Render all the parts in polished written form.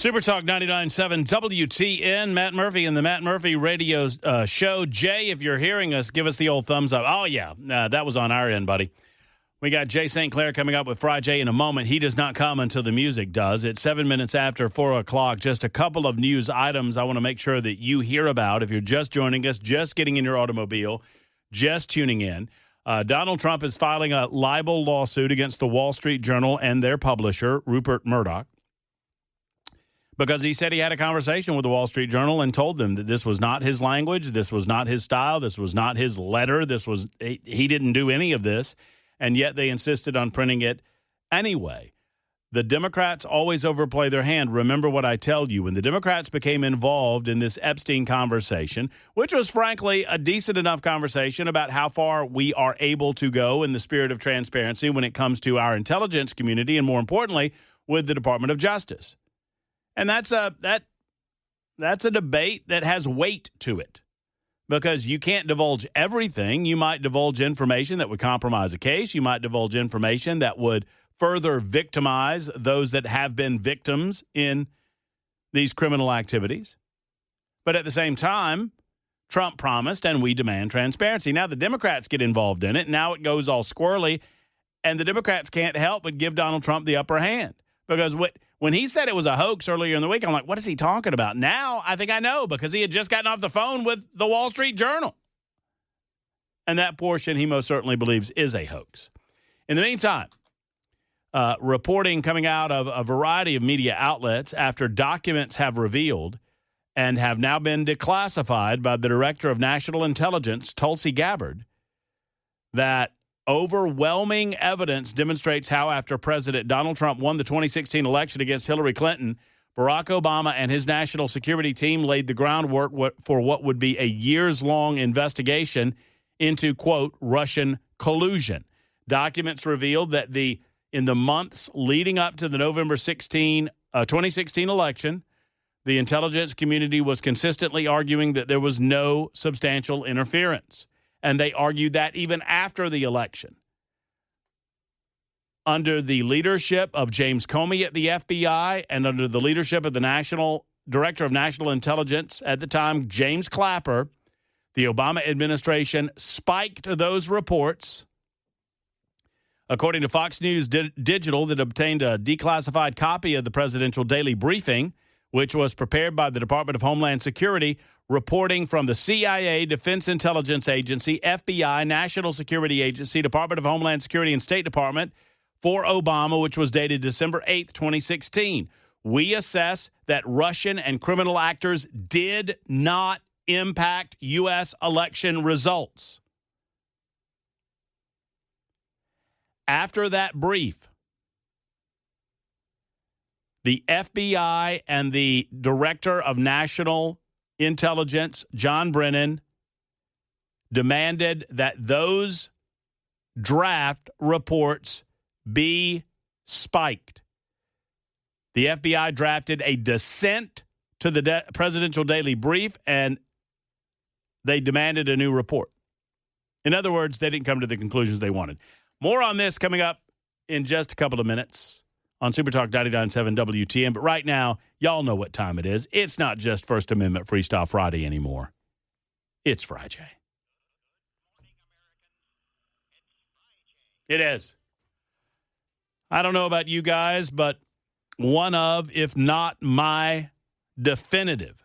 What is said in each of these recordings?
Super Talk 99.7 WTN, Matt Murphy and the Matt Murphy Radio Show. Jay, if you're hearing us, give us the old thumbs up. Oh, yeah, that was on our end, buddy. We got Jay St. Clair coming up with Fry Jay in a moment. He does not come until the music does. It's 7 minutes after 4 o'clock. Just a couple of news items I want to make sure that you hear about. If you're just joining us, just getting in your automobile, just tuning in, Donald Trump is filing a libel lawsuit against the Wall Street Journal and their publisher, Rupert Murdoch, because he said he had a conversation with the Wall Street Journal and told them that this was not his language, this was not his style, this was not his letter, he didn't do any of this, and yet they insisted on printing it anyway. The Democrats always overplay their hand. Remember what I tell you. When the Democrats became involved in this Epstein conversation, which was frankly a decent enough conversation about how far we are able to go in the spirit of transparency when it comes to our intelligence community and, more importantly, with the Department of Justice. And that's a debate that has weight to it because you can't divulge everything. You might divulge information that would compromise a case. You might divulge information that would further victimize those that have been victims in these criminal activities. But at the same time, Trump promised, and we demand transparency. Now the Democrats get involved in it. Now it goes all squirrely, and the Democrats can't help but give Donald Trump the upper hand because when he said it was a hoax earlier in the week, I'm like, what is he talking about? Now I think I know because he had just gotten off the phone with the Wall Street Journal. And that portion he most certainly believes is a hoax. In the meantime, reporting coming out of a variety of media outlets after documents have revealed and have now been declassified by the Director of National Intelligence, Tulsi Gabbard, that overwhelming evidence demonstrates how after President Donald Trump won the 2016 election against Hillary Clinton, Barack Obama and his national security team laid the groundwork for what would be a years-long investigation into, quote, Russian collusion. Documents revealed that in the months leading up to the November 2016 election, the intelligence community was consistently arguing that there was no substantial interference. And they argued that even after the election. Under the leadership of James Comey at the FBI and under the leadership of the National Director of National Intelligence at the time, James Clapper, the Obama administration spiked those reports. According to Fox News Digital, that obtained a declassified copy of the presidential daily briefing, which was prepared by the Department of Homeland Security, reporting from the CIA, Defense Intelligence Agency, FBI, National Security Agency, Department of Homeland Security, and State Department for Obama, which was dated December 8th, 2016. We assess that Russian and criminal actors did not impact U.S. election results. After that brief, the FBI and the Director of National Intelligence, John Brennan, demanded that those draft reports be spiked. The FBI drafted a dissent to the presidential daily brief, and they demanded a new report. In other words, they didn't come to the conclusions they wanted. More on this coming up in just a couple of minutes on Super Talk 99.7 WTN. But right now, y'all know what time it is. It's not just First Amendment Freestyle Friday anymore. It's Friday. It is. I don't know about you guys, but one of, if not my definitive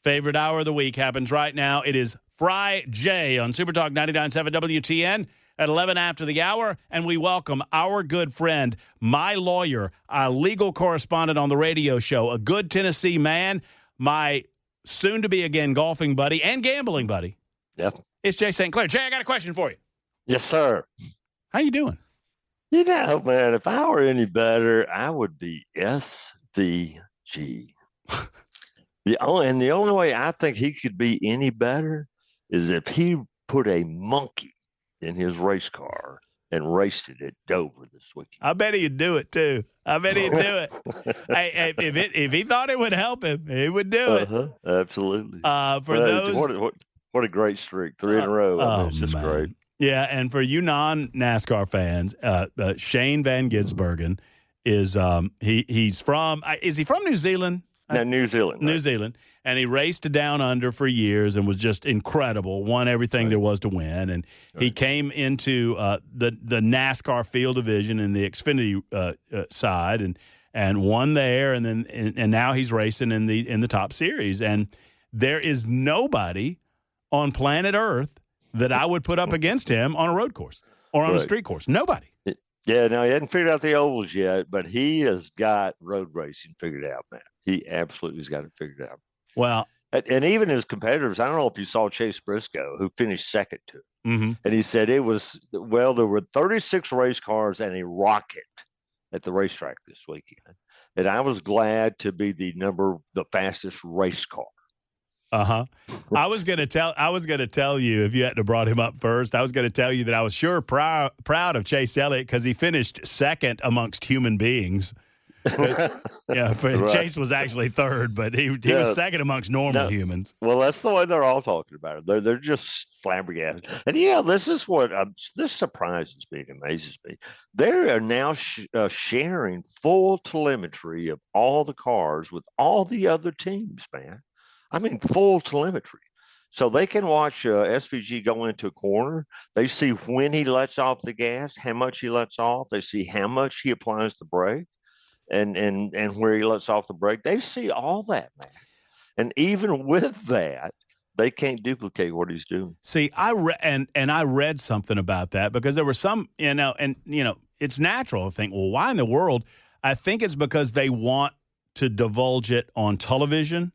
favorite hour of the week happens right now. It is Friday on Super Talk 99.7 WTN. At 11 after the hour, and we welcome our good friend, my lawyer, our legal correspondent on the radio show, a good Tennessee man, my soon-to-be again golfing buddy and gambling buddy. Yep. It's Jay St. Clair. Jay, I got a question for you. Yes, sir. How you doing? You know, man, if I were any better, I would be SVG. The only way I think he could be any better is if he put a monkey in his race car and raced it at Dover this weekend. I bet he'd do it too. I bet he'd do it. Hey, if he thought it would help him, he would do it. Absolutely. For those, what a great streak, 3 in a row. It's just great. Yeah, and for you non-NASCAR fans, Shane Van Gisbergen is he's from is he from New Zealand? No, New Zealand. New right? Zealand, and he raced down under for years and was just incredible. Won everything there was to win, and he came into the NASCAR field division in the Xfinity side and won there, and then and now he's racing in the top series. And there is nobody on planet Earth that I would put up against him on a road course or on a street course. Nobody. Yeah, no, he hasn't figured out the ovals yet, but he has got road racing figured out, man. He absolutely has got it figured out. Well, and even his competitors, I don't know if you saw Chase Briscoe, who finished second to him. And he said there were 36 race cars and a rocket at the racetrack this weekend. And I was glad to be the fastest race car. I was gonna tell you if you hadn't brought him up first. I was gonna tell you that I was sure proud of Chase Elliott because he finished second amongst human beings. Chase was actually third, but he was second amongst normal humans. Well, that's the way they're all talking about it. They're just flabbergasted. And this is what this surprises me and amazes me. They are now sharing full telemetry of all the cars with all the other teams, man. I mean, full telemetry. So they can watch SVG go into a corner. They see when he lets off the gas, how much he lets off. They see how much he applies the brake and where he lets off the brake. They see all that, man. And even with that, they can't duplicate what he's doing. See, I read something about that because there were some, it's natural to think, well, why in the world? I think it's because they want to divulge it on television.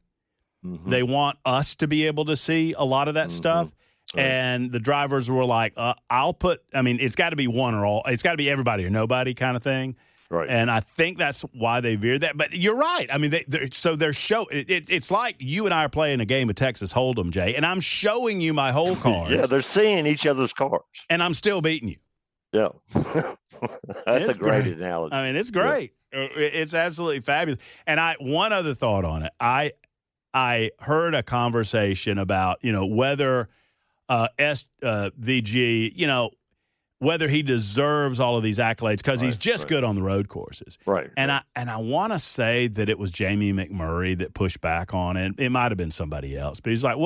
They want us to be able to see a lot of that stuff. Right. And the drivers were like, it's got to be one or all. It's got to be everybody or nobody kind of thing. Right. And I think that's why they veered that. But you're right. I mean, they're showing it's like you and I are playing a game of Texas Hold'em, Jay, and I'm showing you my whole cards. Yeah, they're seeing each other's cards. And I'm still beating you. Yeah. That's a great analogy. I mean, it's great. Yeah. It's absolutely fabulous. And one other thought on it. I heard a conversation about, whether SVG, whether he deserves all of these accolades because he's just good on the road courses. Right. And I want to say that it was Jamie McMurray that pushed back on it. It might have been somebody else, but he's like,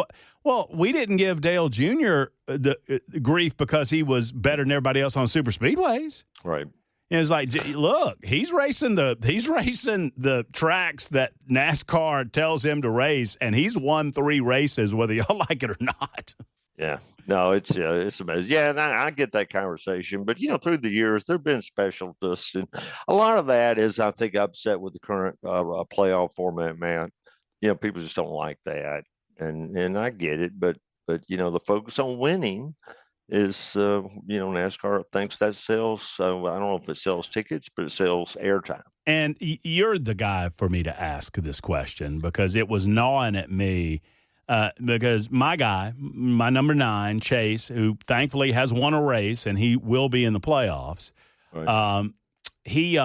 well, we didn't give Dale Jr. the grief because he was better than everybody else on super speedways. Right. And it's like, look, he's racing the tracks that NASCAR tells him to race, and he's won 3 races, whether y'all like it or not. Yeah, no, it's amazing. Yeah, and I get that conversation, but through the years there've been specialists, and a lot of that is, I think, upset with the current playoff format, man. People just don't like that, and I get it, but the focus on winning is NASCAR thinks that sells. So I don't know if it sells tickets, but it sells airtime. And you're the guy for me to ask this question because it was gnawing at me. Because my guy, my number 9, Chase, who thankfully has won a race and he will be in the playoffs. Right. He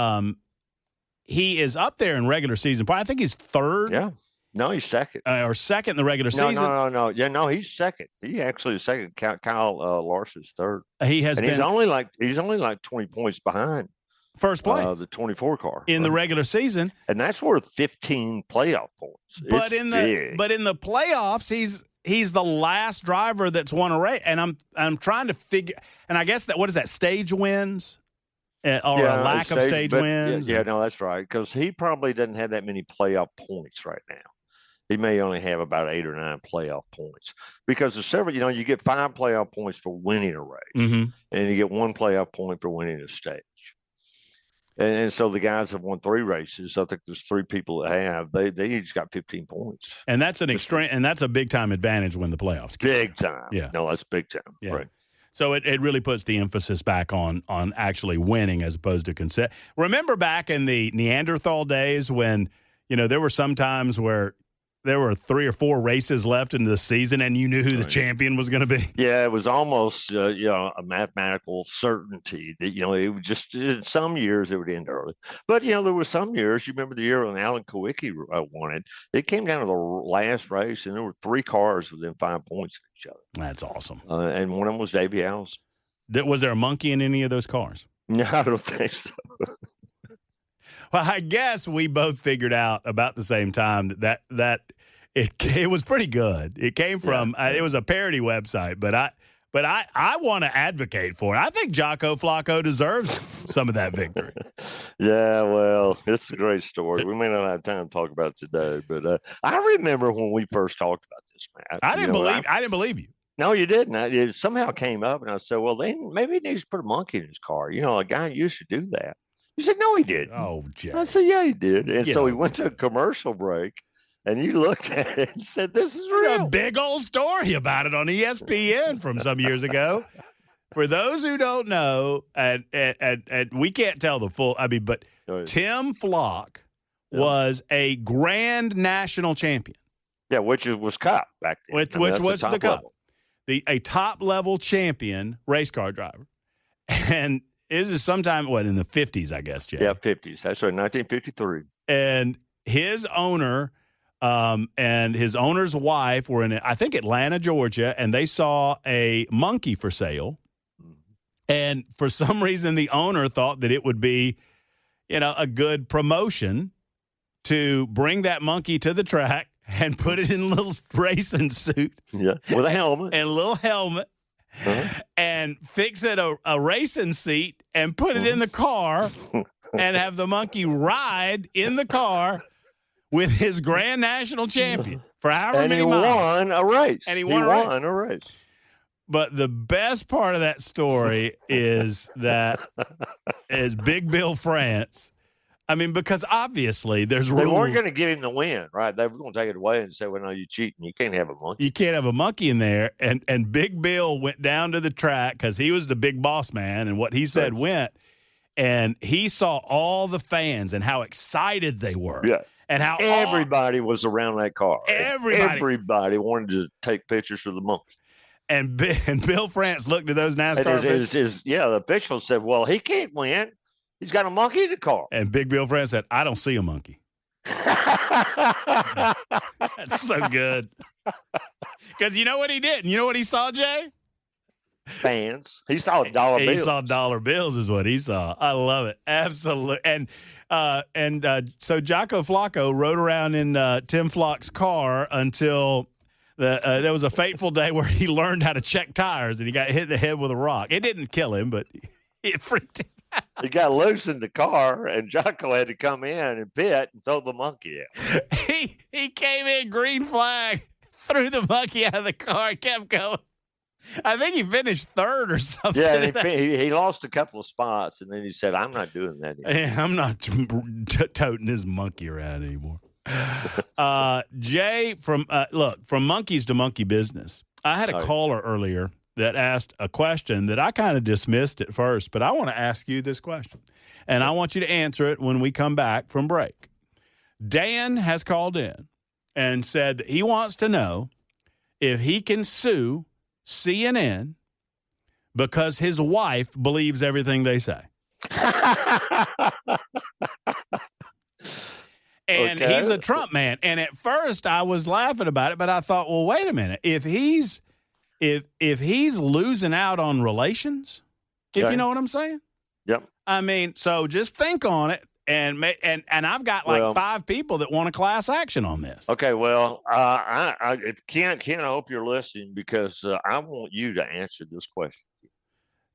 is up there in regular season. I think he's 3rd. Yeah. No, he's second. Or second in the regular season. No. Yeah, no, he's second. He actually is second. Kyle Larson's 3rd. He's only like 20 points behind first place. The 24 car in the regular season, and that's worth 15 playoff points. But in the playoffs, he's the last driver that's won a race, and I'm trying to figure. And I guess that what is that, stage wins? Or a lack of stage wins? Yeah, no, that's right. Because he probably doesn't have that many playoff points right now. He may only have about 8 or 9 playoff points because there's several. You get 5 playoff points for winning a race, and you get 1 playoff point for winning a stage. And so the guys have won 3 races. I think there's 3 people that have. They each got 15 points. And that's an extreme, and that's a big time advantage when the playoffs come. Big time. Yeah. No, that's big time. Yeah. Right. So it really puts the emphasis back on actually winning as opposed to consent. Remember back in the Neanderthal days when, there were some times where there were 3 or 4 races left in the season and you knew who the champion was going to be? Yeah, it was almost, a mathematical certainty that, it would just, in some years it would end early. But, there were some years, you remember the year when Alan Kowicki won it, it came down to the last race and there were 3 cars within 5 points of each other. That's awesome. And one of them was Davey Allison. Was there a monkey in any of those cars? No, I don't think so. Well, I guess we both figured out about the same time that it was pretty good. It came from it was a parody website, but I want to advocate for it. I think Jocko Flacco deserves some of that victory. Yeah, well, it's a great story. We may not have time to talk about it today, but I remember when we first talked about this, Matt. I didn't believe you. No, you didn't. It somehow came up, and I said, well, then maybe he needs to put a monkey in his car. A guy used to do that. You said, no, he didn't. Oh, Jay. I said, yeah, he did. And so we went to a commercial break, and you looked at it and said, this is real. A big old story about it on ESPN from some years ago. For those who don't know, and we can't tell the full, but Tim Flock was a grand national champion. Yeah, which was Cup back then. Which was the Cup. A top-level champion race car driver. And this is sometime, in the 50s, I guess, Jay? Yeah, 50s. That's right, 1953. And his owner and his owner's wife were in, I think, Atlanta, Georgia, and they saw a monkey for sale. And for some reason, the owner thought that it would be, a good promotion to bring that monkey to the track and put it in a little racing suit. Yeah, with a helmet. And a little helmet. Uh-huh. And fix it a racing seat and put it in the car and have the monkey ride in the car with his grand national champion for however many miles. And he won a race. And he won a race. But the best part of that story is Big Bill France. I mean, because obviously there's rules. They weren't going to give him the win, right? They were going to take it away and say, well, no, you're cheating. You can't have a monkey. You can't have a monkey in there. And Big Bill went down to the track because he was the big boss man, and what he said went. And he saw all the fans and how excited they were. Yeah. And how everybody was around that car. Everybody wanted to take pictures of the monkey. And Bill France looked at those NASCAR officials. The official said, well, he can't win. He's got a monkey in the car. And Big Bill France said, I don't see a monkey. That's so good. Because you know what he did? And you know what he saw, Jay? Fans. He saw dollar bills. He saw dollar bills is what he saw. I love it. Absolutely. And so Jocko Flacco rode around in Tim Flock's car until there was a fateful day where he learned how to check tires and he got hit in the head with a rock. It didn't kill him, but it freaked him. He got loose in the car, and Jocko had to come in and pit and throw the monkey out. He came in, green flag, threw the monkey out of the car, kept going. I think he finished third or something. Yeah, and he lost a couple of spots, and then he said, I'm not doing that anymore. I'm not toting this monkey around anymore. Jay, from monkeys to monkey business, I had a caller earlier that asked a question that I kind of dismissed at first, but I want to ask you this question, and I want you to answer it when we come back from break. Dan has called in and said that he wants to know if he can sue CNN because his wife believes everything they say. And he's a Trump man. And at first I was laughing about it, but I thought, well, wait a minute. If he's losing out on relations, if you know what I'm saying? Yep. I mean, so just think on it. And I've got like 5 people that want a class action on this. Okay, well, Ken, I hope you're listening because I want you to answer this question.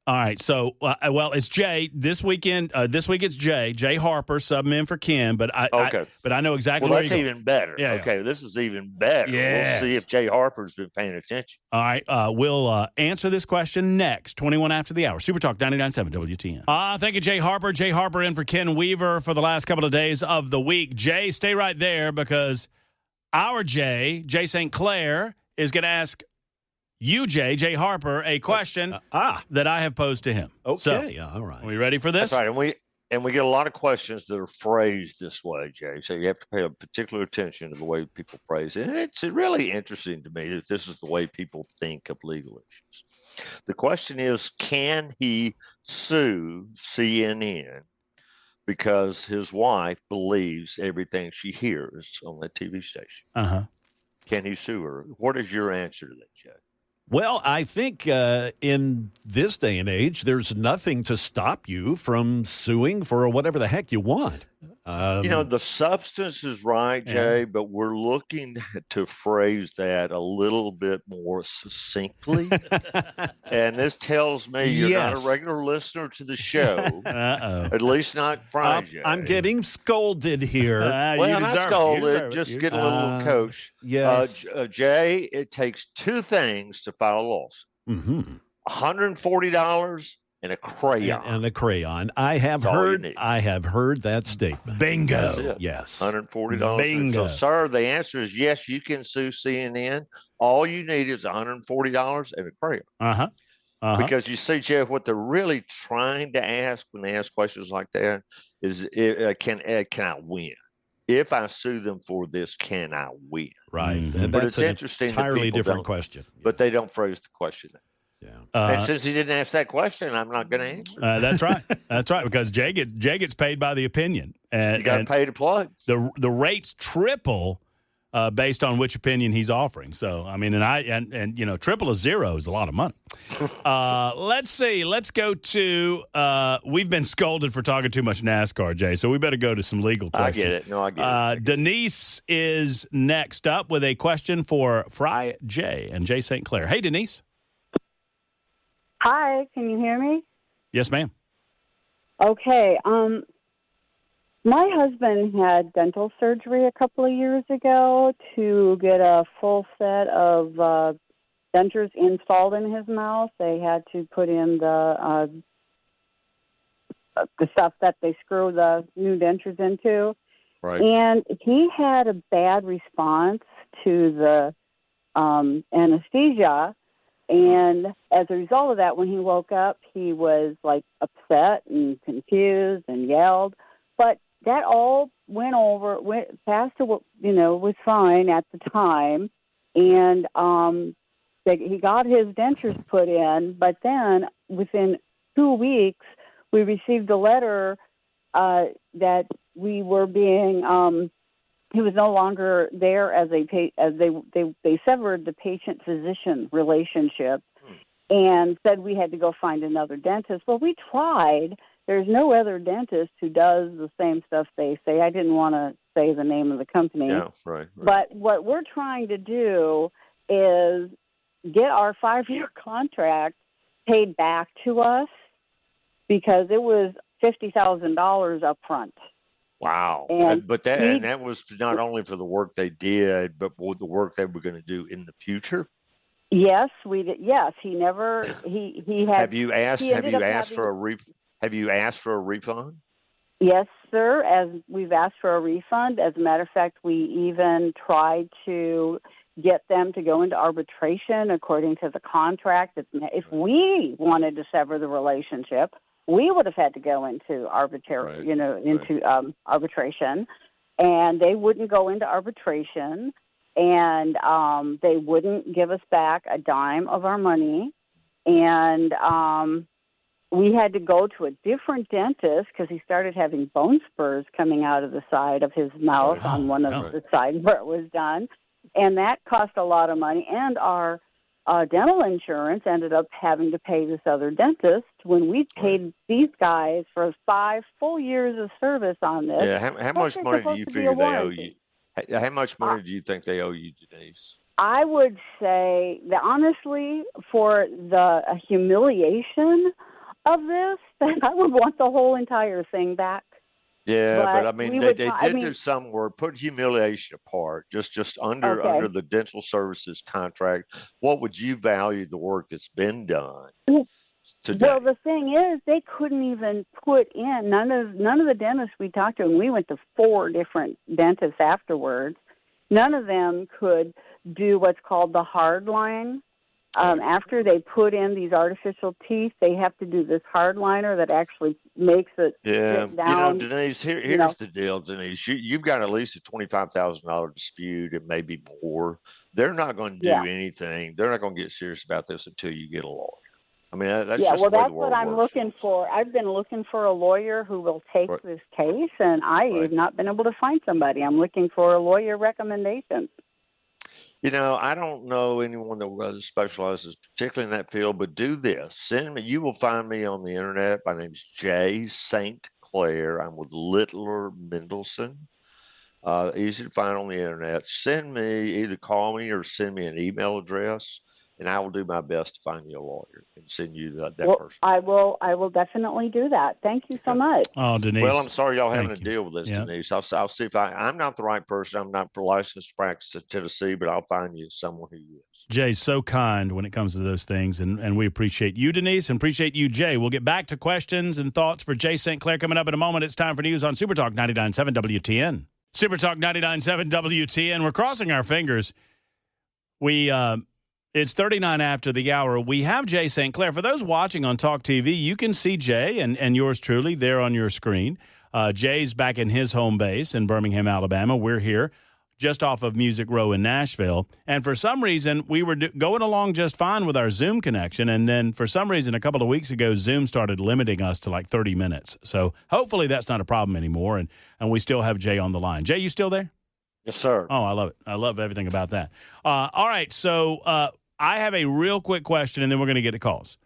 All right, so it's Jay this weekend. This week it's Jay Harper subbing in for Ken, but I know exactly where you're going. That's even better. Yeah, okay, this is even better. Yes. We'll see if Jay Harper's been paying attention. All right, we'll answer this question next, 21 after the hour. Super Talk 99.7 WTN. Thank you, Jay Harper. Jay Harper in for Ken Weaver for the last couple of days of the week. Jay, stay right there because our Jay St. Clair, is going to ask you, Jay Harper, a question that I have posed to him. Okay, so, all right. Are we ready for this? That's right, and we get a lot of questions that are phrased this way, Jay. So you have to pay a particular attention to the way people phrase it. And it's really interesting to me that this is the way people think of legal issues. The question is, can he sue CNN because his wife believes everything she hears on that TV station? Uh-huh. Can he sue her? What is your answer to that, Jay? Well, I think in this day and age, there's nothing to stop you from suing for whatever the heck you want. The substance is right, Jay, Yeah. but we're looking to phrase that a little bit more succinctly. And this tells me you're not a Yes. regular listener to the show, Uh-oh. at least not Friday. I'm getting scolded here. Well, you not deserve it. You scolded, deserve it. just You get a deserve little coach. Yes. Jay, it takes two things to file a lawsuit: Mm-hmm. $140 and a crayon. And a crayon. I have That's all you heard. need. I have heard that statement. Bingo. That's it. Yes. $140. Bingo. So, sir, the answer is yes, you can sue CNN. All you need is $140 and a crayon. Uh-huh. Because you see, Jeff, what they're really trying to ask when they ask questions like that is, can I win? If I sue them for this, can I win? Right. Mhm. And But that's it's an interesting that entirely people different don't- question. But they don't phrase the question. Yeah. And since he didn't ask that question, I'm not going to answer. That's right. That's right. Because Jay gets paid by the opinion, and You got to pay to plug. the rates triple based on which opinion he's offering. So I mean, and triple of zero is a lot of money. Let's see. Let's go to. We've been scolded for talking too much NASCAR, Jay. So we better go to some legal questions. I get it. No, I get it. Denise is next up with a question for Fry J and Jay St. Clair. Hey, Denise. Hi, can you hear me? Yes, ma'am. Okay. My husband had dental surgery a couple of years ago to get a full set of dentures installed in his mouth. They had to put in the stuff that they screw the new dentures into. Right. And he had a bad response to the anesthesia. And as a result of that, when he woke up, he was like upset and confused and yelled. But that all went past to what, was fine at the time. And he got his dentures put in. But then within 2 weeks, we received a letter that we were being he was no longer there as they severed the patient-physician relationship and said we had to go find another dentist. Well, we tried. There's no other dentist who does the same stuff they say. I didn't want to say the name of the company. Yeah, right. But what we're trying to do is get our 5-year contract paid back to us because it was $50,000 up front. Wow. And but that was not only for the work they did, but for the work they were going to do in the future. Yes, we did. Yes, he never. He had. Have you asked? Have you asked for a Have you asked for a refund? Yes, sir. As we've asked for a refund. As a matter of fact, we even tried to get them to go into arbitration according to the contract. If we wanted to sever the relationship, we would have had to go into arbitration, and they wouldn't go into arbitration, and they wouldn't give us back a dime of our money, and we had to go to a different dentist because he started having bone spurs coming out of the side of his mouth on one of the sides where it was done, and that cost a lot of money, and our dental insurance ended up having to pay this other dentist when we paid these guys for 5 full years of service on this. Yeah, how much money do you figure they owe you? How much money do you think they owe you, Denise? I would say that honestly, for the humiliation of this, that I would want the whole entire thing back. Yeah, but I mean, they did do some work. Put humiliation apart. Just under the dental services contract, what would you value the work that's been done today? Well, the thing is, they couldn't even put in none of the dentists we talked to, and we went to 4 different dentists afterwards. None of them could do what's called the hard line. After they put in these artificial teeth, they have to do this hard liner that actually makes it sit down. Denise, here's the deal, Denise. You've got at least a $25,000 dispute and maybe more. They're not going to do anything. They're not going to get serious about this until you get a lawyer. I mean, that's just the way that's the world what I'm works. looking for. I've been looking for a lawyer who will take this case, and I have not been able to find somebody. I'm looking for a lawyer recommendation. I don't know anyone that specializes particularly in that field, but do this. Send me. You will find me on the internet. My name is Jay St. Clair. I'm with Littler Mendelson. Easy to find on the internet. Send me, either call me or send me an email address, and I will do my best to find you a lawyer and send you that Well, person. I will definitely do that. Thank you so much. Oh, Denise. Well, I'm sorry y'all having to thank you. deal with this, Yep. Denise. I'll see if I'm not the right person. I'm not licensed to practice in Tennessee, but I'll find you someone who is. Jay's so kind when it comes to those things, and we appreciate you, Denise, and appreciate you, Jay. We'll get back to questions and thoughts for Jay St. Clair coming up in a moment. It's time for news on Super Talk 99.7 WTN. Super Talk 99.7 WTN. We're crossing our fingers. It's 39 after the hour. We have Jay St. Clair. For those watching on Talk TV, you can see Jay and yours truly there on your screen. Jay's back in his home base in Birmingham, Alabama. We're here just off of Music Row in Nashville. And for some reason, we were going along just fine with our Zoom connection. And then for some reason, a couple of weeks ago, Zoom started limiting us to like 30 minutes. So hopefully that's not a problem anymore. And we still have Jay on the line. Jay, you still there? Yes, sir. Oh, I love it. I love everything about that. All right. So I have a real quick question, and then we're going to get to calls.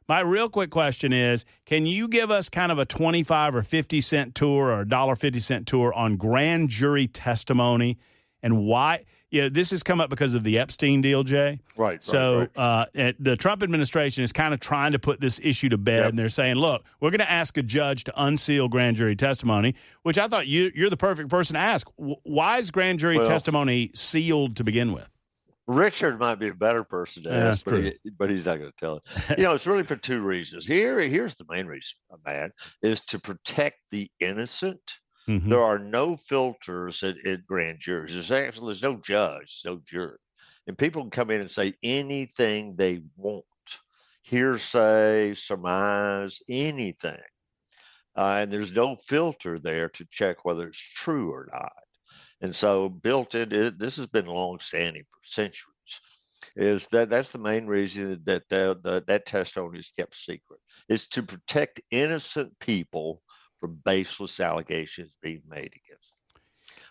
My real quick question is, can you give us kind of a 25 or 50 cent tour or $1.50 tour on grand jury testimony and why? This has come up because of the Epstein deal, Jay. Right. So the Trump administration is kind of trying to put this issue to bed, and they're saying, look, we're going to ask a judge to unseal grand jury testimony, which I thought you're the perfect person to ask. Why is grand jury testimony sealed to begin with? Richard might be a better person to ask, but he's not going to tell it. It's really for two reasons. Here's the main reason, man, is to protect the innocent. Mm-hmm. There are no filters at grand juries. There's no judge, no jury. And people can come in and say anything they want. Hearsay, surmise, anything. And there's no filter there to check whether it's true or not. And so built into it, this has been long-standing for centuries, is that's the main reason that that testimony is kept secret, is to protect innocent people from baseless allegations being made against them.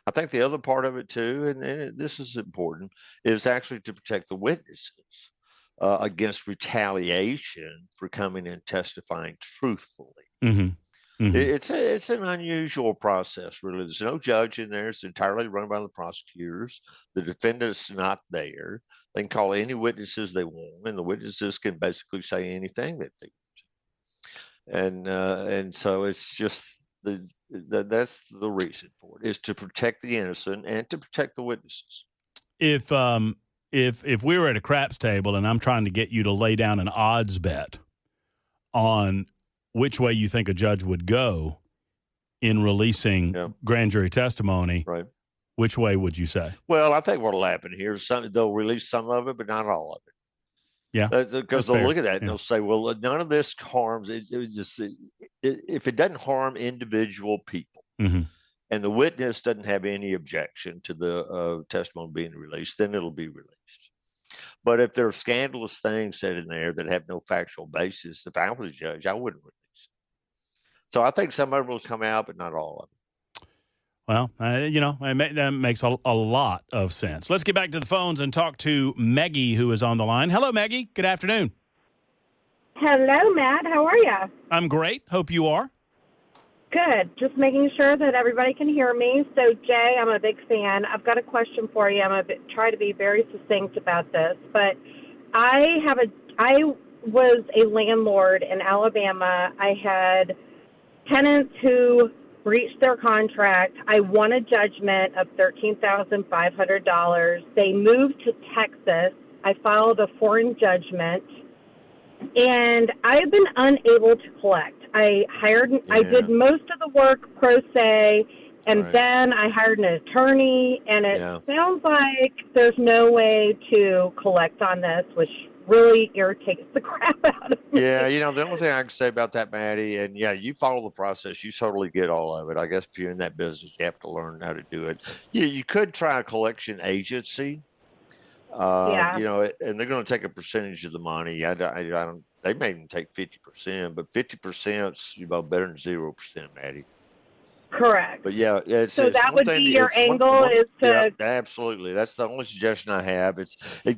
I think the other part of it, too, and this is important, is actually to protect the witnesses against retaliation for coming and testifying truthfully. Mm-hmm. Mm-hmm. It's an unusual process, really. There's no judge in there. It's entirely run by the prosecutors. The defendant's not there. They can call any witnesses they want, and the witnesses can basically say anything that they want. And so it's just that's the reason for it, is to protect the innocent and to protect the witnesses. If we were at a craps table and I'm trying to get you to lay down an odds bet on which way you think a judge would go in releasing grand jury testimony, right? Which way would you say? Well, I think what'll happen here is they'll release some of it, but not all of it. Yeah, because they'll look at that and they'll say, "Well, none of this harms. If it doesn't harm individual people, mm-hmm. and the witness doesn't have any objection to the testimony being released, then it'll be released." But if there are scandalous things said in there that have no factual basis, if I was a judge, I wouldn't release it. So I think some of it will come out, but not all of it. Well, that makes a lot of sense. Let's get back to the phones and talk to Maggie, who is on the line. Hello, Maggie. Good afternoon. Hello, Matt. How are you? I'm great. Hope you are. Good. Just making sure that everybody can hear me. So, Jay, I'm a big fan. I've got a question for you. I'm going to try to be very succinct about this. But I was a landlord in Alabama. I had tenants who breached their contract. I won a judgment of $13,500. They moved to Texas. I filed a foreign judgment. And I've been unable to collect. I did most of the work pro se, and then I hired an attorney, and it sounds like there's no way to collect on this, which really irritates the crap out of me. Yeah, the only thing I can say about that, Maddie, and you follow the process, you totally get all of it. I guess if you're in that business, you have to learn how to do it. You could try a collection agency. And they're going to take a percentage of the money. They may even take 50%, but 50% is better than 0%, Maddie. Correct. But yeah, So it's that one would thing. be your It's angle is yeah, to, absolutely. That's the only suggestion I have.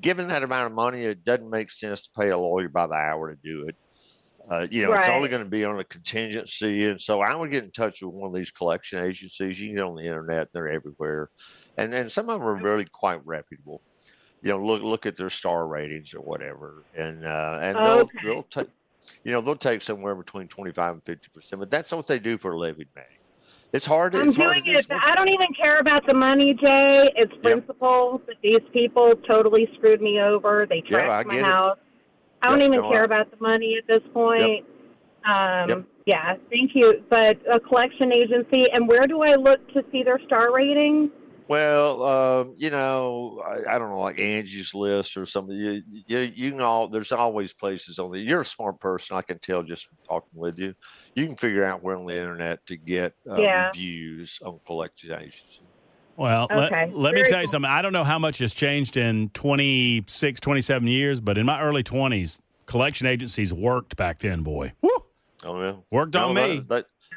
Given that amount of money, it doesn't make sense to pay a lawyer by the hour to do it. It's only right. going to be on a contingency, and so I would get in touch with one of these collection agencies. You can get on the internet; they're everywhere, and some of them are really quite reputable. Look at their star ratings or whatever, and Okay. they'll take they'll take somewhere between 25 and 50%, but that's what they do for a living, man. I'm It's hard doing to do. it. I don't even care about the money, Jay. It's Yep. principle that these people totally screwed me over. They Yeah, I trashed my get it. house. I don't Yep. even No, care about the money at this yep. point. Yep. Yeah, thank you. But a collection agency, and where do I look to see their star rating? Well, I don't know, like Angie's List or something. You can there's always places on there. You're a smart person, I can tell just from talking with you. You can figure out where on the internet to get Yeah. reviews on collection agencies. Well, Okay. let me Very tell you cool. something. I don't know how much has changed in 26, 27 years, but in my early 20s, collection agencies worked back then, boy. Woo! Oh, yeah. Worked on me.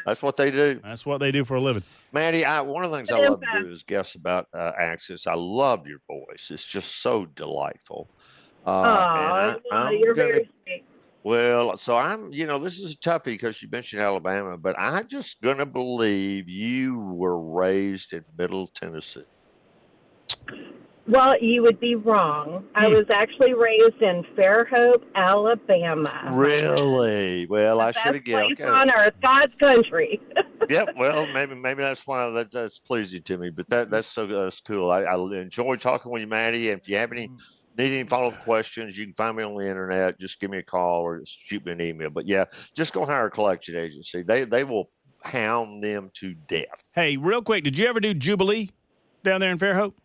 That's what they do. That's what they do for a living. Maddie, one of the things I love to do is guess about Access. I love your voice. It's just so delightful. And You're very sweet. well, so this is a toughie because you mentioned Alabama, but I'm just going to believe you were raised in Middle Tennessee. Well, you would be wrong. I was actually raised in Fairhope, Alabama. Really? Well, I should have Best guessed. place on earth, God's country. Yep. Well, maybe that's why that's pleasing to me. But that's cool. I enjoy talking with you, Maddie. And if you need any follow-up questions, you can find me on the internet. Just give me a call or just shoot me an email. But yeah, just go hire a collection agency. They will hound them to death. Hey, real quick, did you ever do Jubilee down there in Fairhope?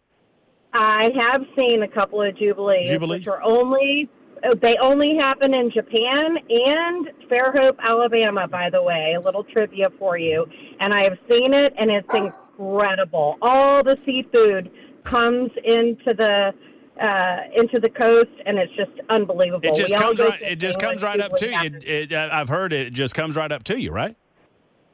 I have seen a couple of Jubilees, which are only happen in Japan and Fairhope, Alabama, by the way. A little trivia for you. And I have seen it, and it's incredible. All the seafood comes into the coast, and it's just unbelievable. It just comes right up to you. I've heard it just comes right up to you, right?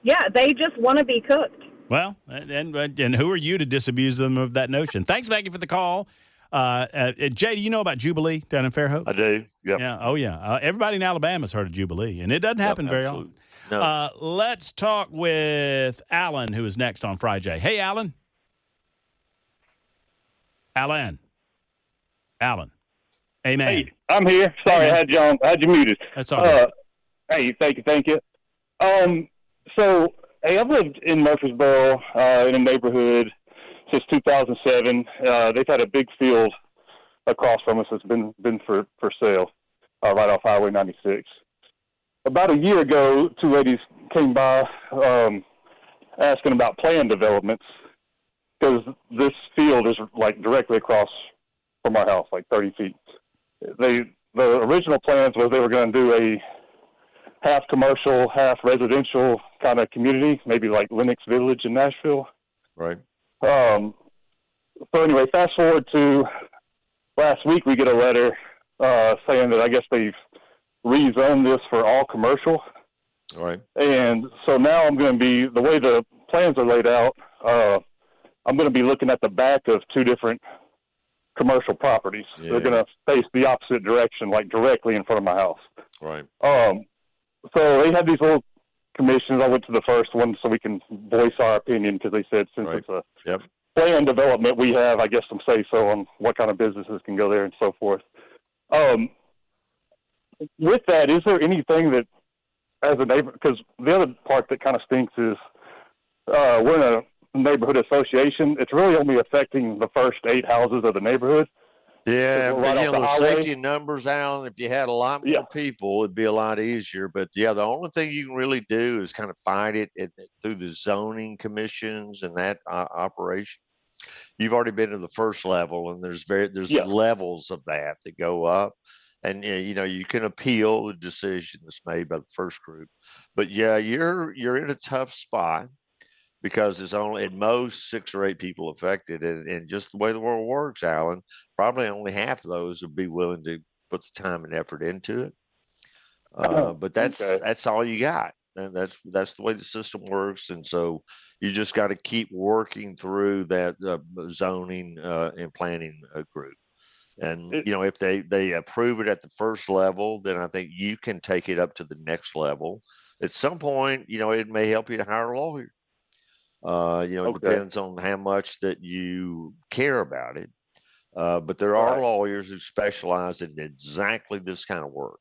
Yeah, they just want to be cooked. Well, and who are you to disabuse them of that notion? Thanks, Maggie, for the call. Jay, do you know about Jubilee down in Fairhope? I do. Yep. Yeah. Oh, yeah. Everybody in Alabama's heard of Jubilee, and it doesn't happen very often. No. Let's talk with Alan, who is next on Fry Jay. Hey, Alan. Alan. Amen. Hey, I'm here. Sorry, hey, I had you muted. That's all right. Hey, thank you. So, hey, I've lived in Murfreesboro in a neighborhood since 2007. They've had a big field across from us that's been for sale right off Highway 96. About a year ago, two ladies came by asking about plan developments because this field is like directly across from our house, like 30 feet. The original plans was they were going to do a half commercial, half residential kind of community, maybe like Lenox Village in Nashville. Right. So anyway, fast forward to last week, we get a letter saying that I guess they've rezoned this for all commercial. All right. And so now I'm going to be, the way the plans are laid out, I'm going to be looking at the back of two different commercial properties. Yeah. They're going to face the opposite direction, like directly in front of my house. Right. So they had these little commissions. I went to the first one so we can voice our opinion because they said since it's a plan development, we have, I guess, some say-so on what kind of businesses can go there and so forth. With that, is there anything that, as a neighbor, because the other part that kind of stinks is we're in a neighborhood association. It's really only affecting the first 8 houses of the neighborhood. Yeah, right but off the highway. safety numbers, Alan, if you had a lot more people, it'd be a lot easier. But yeah, the only thing you can really do is kind of fight it through the zoning commissions and that operation. You've already been to the first level, and there's levels of that go up. And you can appeal the decision that's made by the first group. But yeah, you're in a tough spot because there's only at most 6 or 8 people affected, and just the way the world works, Alan, probably only half of those would be willing to put the time and effort into it. But that's all you got. and that's the way the system works. And so you just got to keep working through that zoning and planning group. And if they approve it at the first level, then I think you can take it up to the next level. At some point, it may help you to hire a lawyer. It depends on how much that you care about it. But there are lawyers who specialize in exactly this kind of work.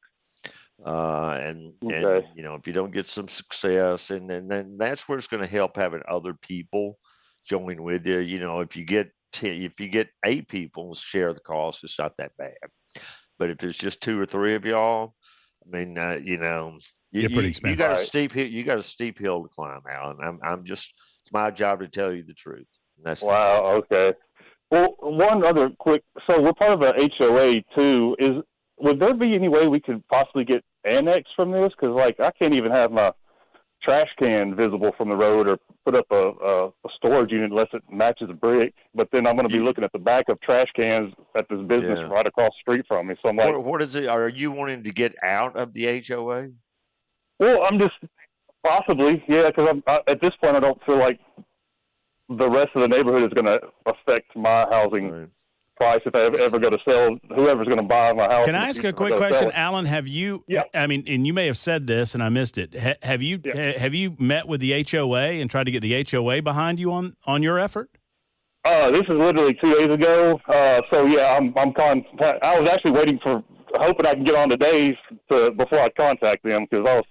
And if you don't get some success, and then that's where it's going to help having other people join with you. If you get 8 people share the cost, it's not that bad. But if it's just 2 or 3 of y'all, I mean, you're pretty expensive. You got a steep hill to climb, Alan. It's my job to tell you the truth. And that's okay. Well, one other quick. So we're part of a HOA too. Would there be any way we could possibly get annexed from this? Because I can't even have my trash can visible from the road or put up a storage unit unless it matches a brick. But then I'm going to be looking at the back of trash cans at this business right across the street from me. So I'm like, what is it? Are you wanting to get out of the HOA? Well, I'm just possibly, because at this point I don't feel like the rest of the neighborhood is going to affect my housing price if I ever go to sell. Whoever's going to buy my house. Can I ask a quick question, Alan? Have you? Yeah. I mean, and you may have said this, and I missed it. Have you met with the HOA and tried to get the HOA behind you on your effort? This is literally 2 days ago. So yeah, I was actually hoping I can get on today before I contact them because I was.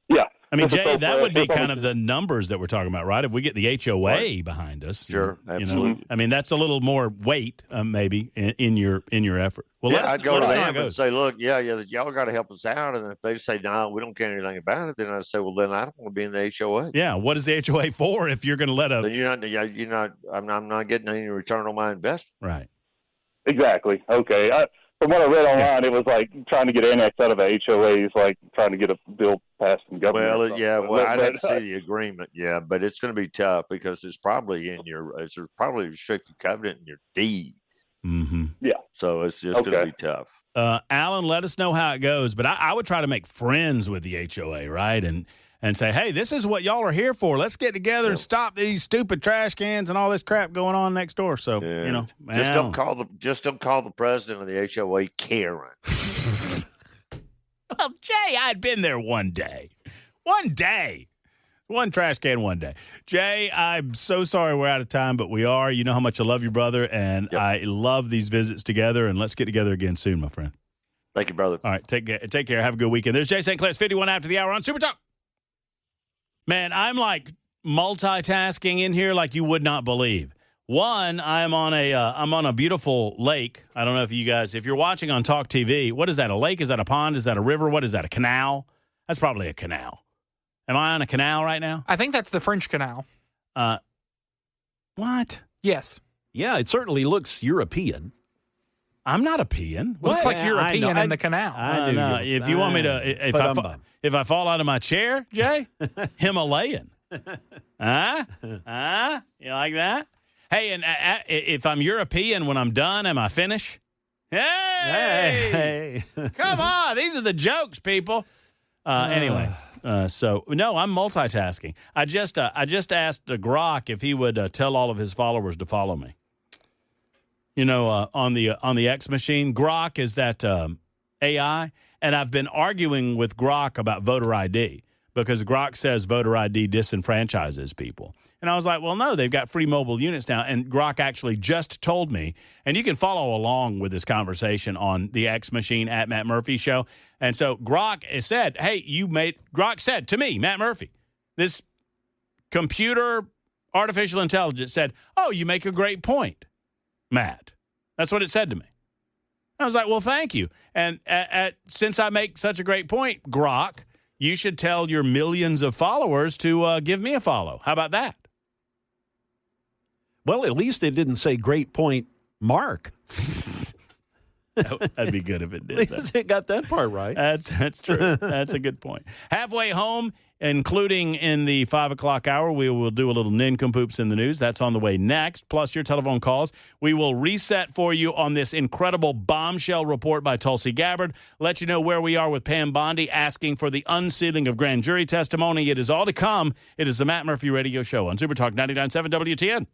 Yeah. I mean, Jay, that would be kind of the numbers that we're talking about, right? If we get the HOA behind us, sure, absolutely. I mean, that's a little more weight, maybe in your effort. Well, I'd go to them and say, look, y'all got to help us out. And if they say, no, we don't care anything about it, then I say, well, then I don't want to be in the HOA. Yeah, what is the HOA for if you're going to let a? Then you're not. I'm not getting any return on my investment. Right. Exactly. Okay. From what I read online, it was like trying to get annexed out of a HOA is like trying to get a bill passed in government. Well, I'd have to see the agreement, but it's going to be tough because it's probably it's probably a restricted covenant in your deed. Mm-hmm. Yeah. So it's just going to be tough. Alan, let us know how it goes. But I would try to make friends with the HOA, right? And say, hey, this is what y'all are here for. Let's get together and stop these stupid trash cans and all this crap going on next door. So, just don't call the president of the HOA Karen. Well, Jay, I'd been there one day. One trash can one day. Jay, I'm so sorry we're out of time, but we are. You know how much I love you, brother, and I love these visits together, and let's get together again soon, my friend. Thank you, brother. All right, take care. Have a good weekend. There's Jay St. Clair's 51 after the hour on Super Talk. Man, I'm like multitasking in here like you would not believe. One, I'm on a beautiful lake. I don't know if you're watching on Talk TV, what is that? A lake? Is that a pond? Is that a river? What is that? A canal? That's probably a canal. Am I on a canal right now? I think that's the French Canal. What? Yes. Yeah, it certainly looks European. I'm not a peon. Looks like European in the canal. I know. If you want me to, if I fall out of my chair, Jay, Himalayan. You like that? Hey, and if I'm European when I'm done, am I finished? Hey! Come on. These are the jokes, people. Anyway. So no, I'm multitasking. I just asked Grok if he would tell all of his followers to follow me. On the X machine, Grok is that AI, and I've been arguing with Grok about voter ID because Grok says voter ID disenfranchises people. And I was like, well, no, they've got free mobile units now. And Grok actually just told me, and you can follow along with this conversation on the X machine at Matt Murphy Show. And so Grok has said, Grok said to me, Matt Murphy, this computer artificial intelligence said, oh, you make a great point, Matt. That's what it said to me. I was like, well, thank you. And since I make such a great point, Grok, you should tell your millions of followers to give me a follow. How about that? Well, at least it didn't say great point, Mark. That'd be good if it did. It got that part right. That's true. That's a good point. Halfway home, including in the 5 o'clock hour, we will do a little nincompoops in the news. That's on the way next, plus your telephone calls. We will reset for you on this incredible bombshell report by Tulsi Gabbard, let you know where we are with Pam Bondi asking for the unsealing of grand jury testimony. It is all to come. It is the Matt Murphy Radio Show on Super Talk 99.7 WTN.